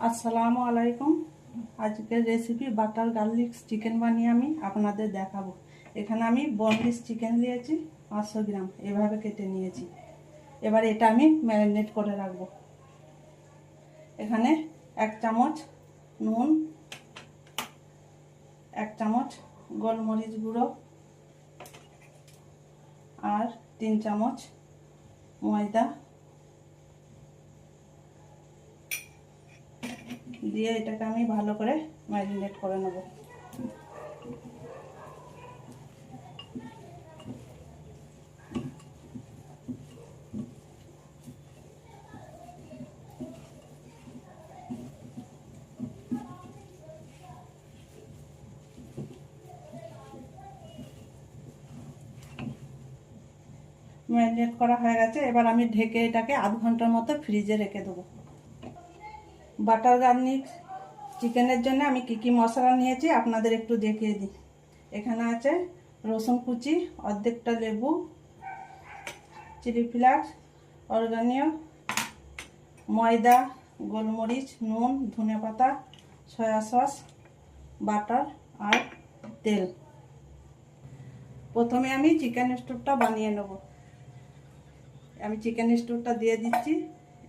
আসসালামু আলাইকুম। আজকের রেসিপি বাটার গার্লিক চিকেন বানিয়ে আমি আপনাদের দেখাবো। এখানে আমি বোনলেস চিকেন নিয়েছি 500 গ্রাম, এভাবে কেটে নিয়েছি। এবার এটা আমি ম্যারিনেট করে রাখবো। এখানে 1 চামচ নুন, 1 চামচ গোলমরিচ গুঁড়ো আর 3 চামচ ময়দা দিয়ে এটাকে আমি ভালো করে ম্যারিনেট করে নেব। ম্যারিনেট করা হয়ে গেছে। এবার আমি ঢেকে এটাকে আধ ঘন্টার মতো ফ্রিজে রেখে দেবো। বাটার গার্লিক চিকেনের জন্য আমি কি মশলা নিয়েছি আপনাদের একটু দেখিয়ে দিই। এখানে আছে রসুন কুচি, অর্ধেকটা লেবু, চিলি ফ্লেক্স, অরগানিও, ময়দা, গোলমরিচ, নুন, ধনেপাতা, সয়া সস, বাটার আর তেল। প্রথমে আমি চিকেন স্টুটা বানিয়ে নেব। আমি চিকেন স্টুটা দিয়ে দিচ্ছি।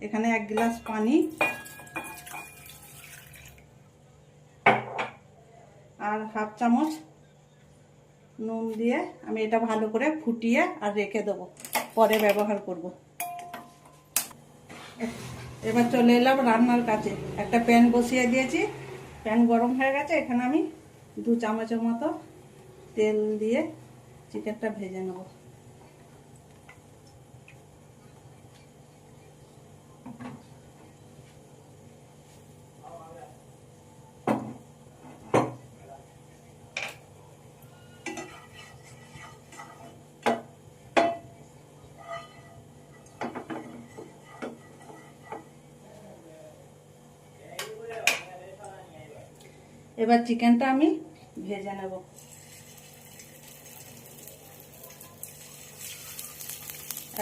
এখানে 1 গ্লাস পানি আর হাফ চামচ নুন দিয়ে আমি এটা ভালো করে ফুটিয়ে আর রেখে দেবো, পরে ব্যবহার করব। এবার চলে এলাম রান্নার কাছে। একটা প্যান বসিয়ে দিয়েছি, প্যান গরম হয়ে গেছে। এখানে আমি 2 চামচের মতো তেল দিয়ে চিকেনটা ভেজে নেব। এবার চিকেনটা আমি ভেজে নেব।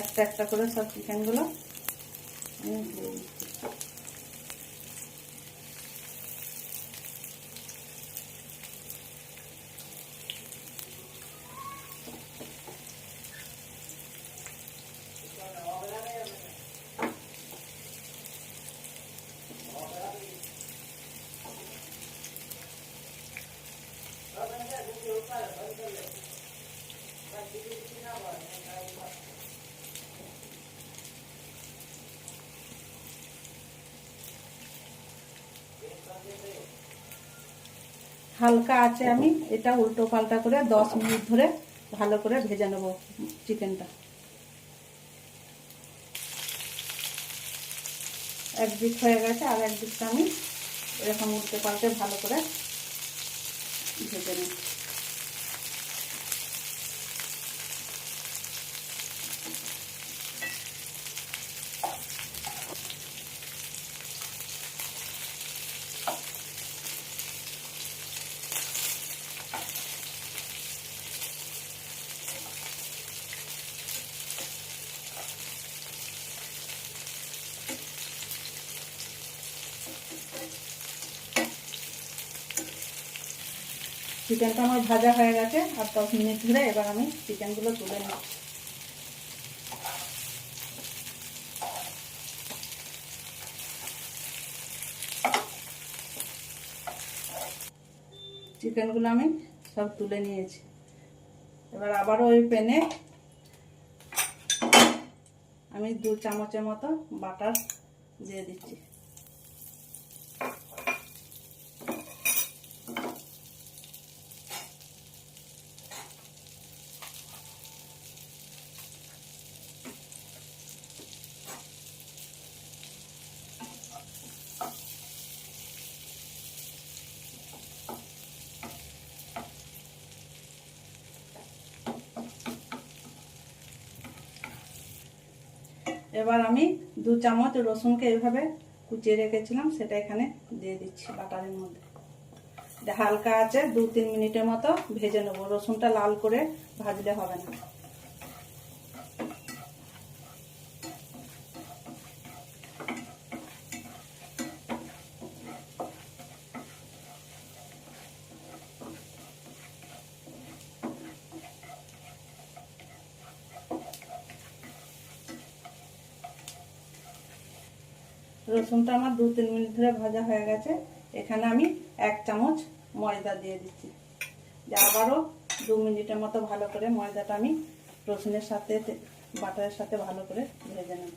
একটা একটা করে সব চিকেনগুলো আমি দিয়ে দিচ্ছি। হালকা আছে আমি এটা উল্টো পাল্টা করে 10 মিনিট ধরে ভালো করে ভেজে নেব চিকেনটা। একদিক হয়ে গেছে, আর একদিকটা আমি এরকম উল্টে পাল্টে ভালো করে ভেজে নিই। চিকেনটা আমার ভাজা হয়ে গেছে, আর 10 মিনিট ধরে এবার আমি চিকেনগুলো তুলে নিই। চিকেনগুলো আমি সব তুলে নিয়েছি। এবার আবারও ওই প্যানে আমি 2 চামচের মতো বাটার দিয়ে দিচ্ছি। এবার আমি 2 চামচ রসুনকে এইভাবে কুচিয়ে রেখেছিলাম, সেটা এখানে দিয়ে দিচ্ছি বাটারের মধ্যে। হালকা আছে 2-3 মিনিটের মতো ভেজে নেব। রসুনটা লাল করে ভাজলে হবে না। রসুনটা আমার 2-3 মিনিট ধরে ভাজা হয়ে গেছে। এখানে আমি 1 চামচ ময়দা দিয়ে দিচ্ছি। যে আবারও 2 মিনিটের মতো ভালো করে ময়দাটা আমি রসুনের সাথে বাটারের সাথে ভালো করে ভেজে নেব।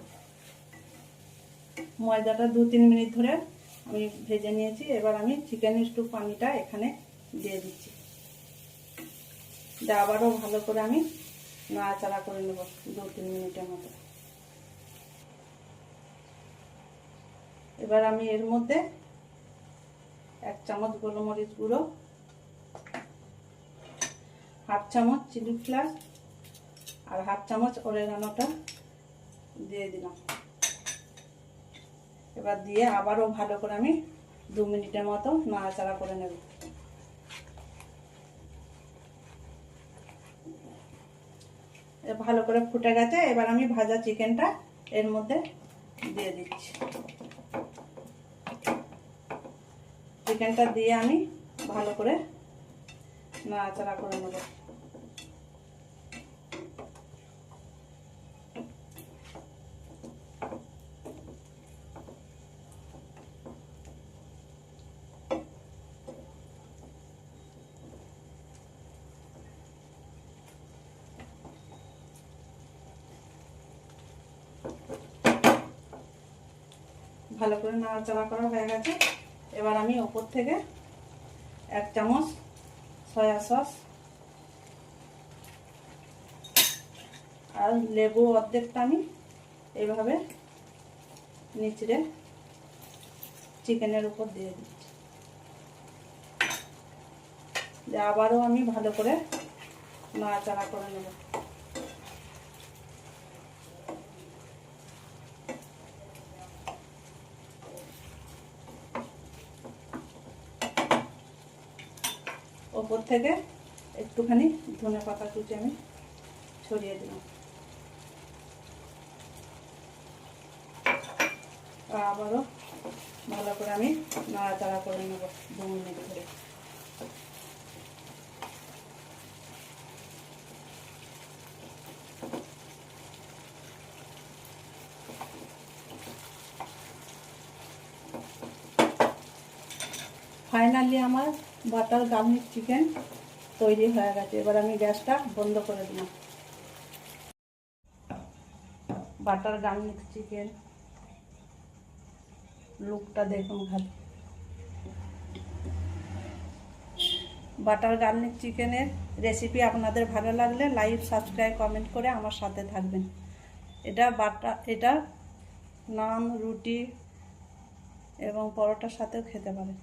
ময়দাটা 2-3 মিনিট ধরে আমি ভেজে নিয়েছি। এবার আমি চিকেন স্টু পানিটা এখানে দিয়ে দিচ্ছি। যা আবারও ভালো করে আমি নাড়াচাড়া করে নেব 2-3 মিনিটের মতো। এবার আমি এর মধ্যে 1 চামচ গোলমরিচ গুঁড়ো, 1/2 চামচ চিলি ফ্লেক্স আর 1/2 চামচ অরিগানোটা দিয়ে দিলাম। এবার দিয়ে আবারও ভালো করে আমি 2 মিনিটের মতো নাড়াচাড়া করে নেব। ভালো করে ফুটে গেছে। এবার আমি ভাজা চিকেনটা এর মধ্যে দিয়ে দিচ্ছি। চিকেনটা দিয়ে আমি ভালো করে নাড়াচাড়া করে নেব। ভালো করে নাড়াচাড়া করা হয়ে গেছে। এবার আমি ওপর থেকে 1 চামচ সয়া সস আর লেবু অর্ধেকটা আমি এইভাবে নিচড়ে চিকেনের উপর দিয়ে দিচ্ছি। আবারও আমি ভালো করে নাড়াচাড়া করে নেব। ওপর থেকে একটুখানি ধনেপাতা কুচি আমি ছড়িয়ে দিলাম। আবারও ভালো করে আমি নাড়াচাড়া করে নেব 2 মিনিট ধরে। ফাইনালি আমার বাটার গার্লিক চিকেন তৈরি হয়ে গেছে। এবার আমি গ্যাসটা বন্ধ করে দিলাম। বাটার গার্লিক চিকেন লুকটা দেখুন খালি। বাটার গার্লিক চিকেনের রেসিপি আপনাদের ভালো লাগলে লাইক, সাবস্ক্রাইব, কমেন্ট করে আমার সাথে থাকবেন। এটা নান, রুটি এবং পরোটার সাথেও খেতে পারেন।